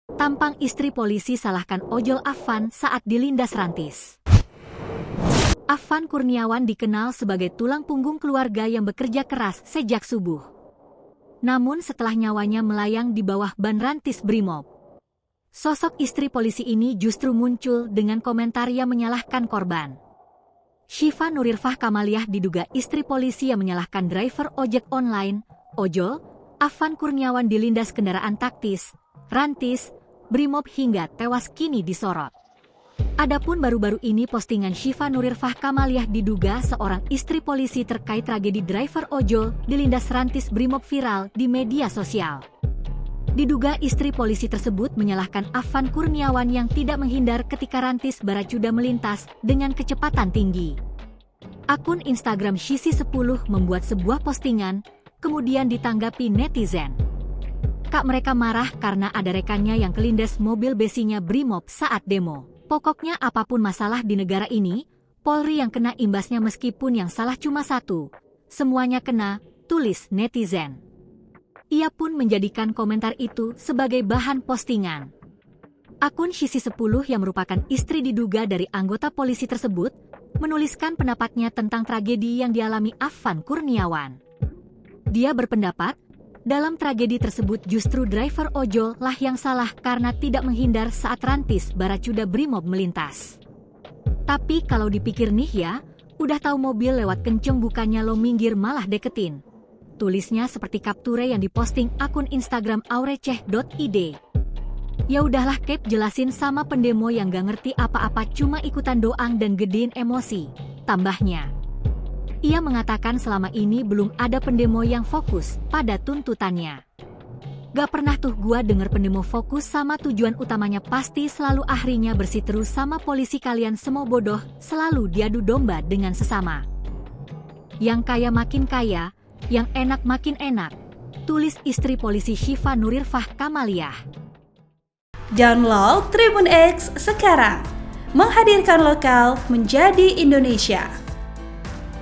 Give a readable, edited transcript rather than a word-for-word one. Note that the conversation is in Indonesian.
Tampang istri polisi salahkan ojol Afan saat dilindas rantis. Afan Kurniawan dikenal sebagai tulang punggung keluarga yang bekerja keras sejak subuh. Namun setelah nyawanya melayang di bawah ban rantis Brimob, sosok istri polisi ini justru muncul dengan komentar yang menyalahkan korban. Syifa Nurirfah Kamaliah diduga istri polisi yang menyalahkan driver ojek online, ojol, Afan Kurniawan dilindas kendaraan taktis, rantis, Brimob hingga tewas kini disorot. Adapun baru-baru ini postingan Syifa Nurirfah Kamaliah diduga seorang istri polisi terkait tragedi driver ojol dilindas rantis Brimob viral di media sosial. Diduga istri polisi tersebut menyalahkan Afan Kurniawan yang tidak menghindar ketika rantis baracuda melintas dengan kecepatan tinggi. Akun Instagram Sisi10 membuat sebuah postingan, kemudian ditanggapi netizen. Kak mereka marah karena ada rekannya yang kelindas mobil besinya Brimob saat demo. Pokoknya apapun masalah di negara ini, Polri yang kena imbasnya meskipun yang salah cuma satu. Semuanya kena, tulis netizen. Ia pun menjadikan komentar itu sebagai bahan postingan. Akun Sisi10 yang merupakan istri diduga dari anggota polisi tersebut, menuliskan pendapatnya tentang tragedi yang dialami Afan Kurniawan. Dia berpendapat, dalam tragedi tersebut justru driver ojol lah yang salah karena tidak menghindar saat rantis baracuda Brimob melintas. Tapi kalau dipikir nih ya, udah tahu mobil lewat kenceng bukannya lo minggir malah deketin. Tulisnya seperti kapture yang diposting akun Instagram aureceh.id. Ya udahlah Kep, jelasin sama pendemo yang gak ngerti apa-apa cuma ikutan doang dan gedein emosi, tambahnya. Ia mengatakan selama ini belum ada pendemo yang fokus pada tuntutannya. Gak pernah tuh gua denger pendemo fokus sama tujuan utamanya, pasti selalu akhirnya bersih terus sama polisi, kalian semua bodoh, selalu diadu domba dengan sesama. Yang kaya makin kaya, yang enak makin enak, tulis istri polisi Syifa Nurirfah Kamaliah. Download Tribun X sekarang, menghadirkan lokal menjadi Indonesia.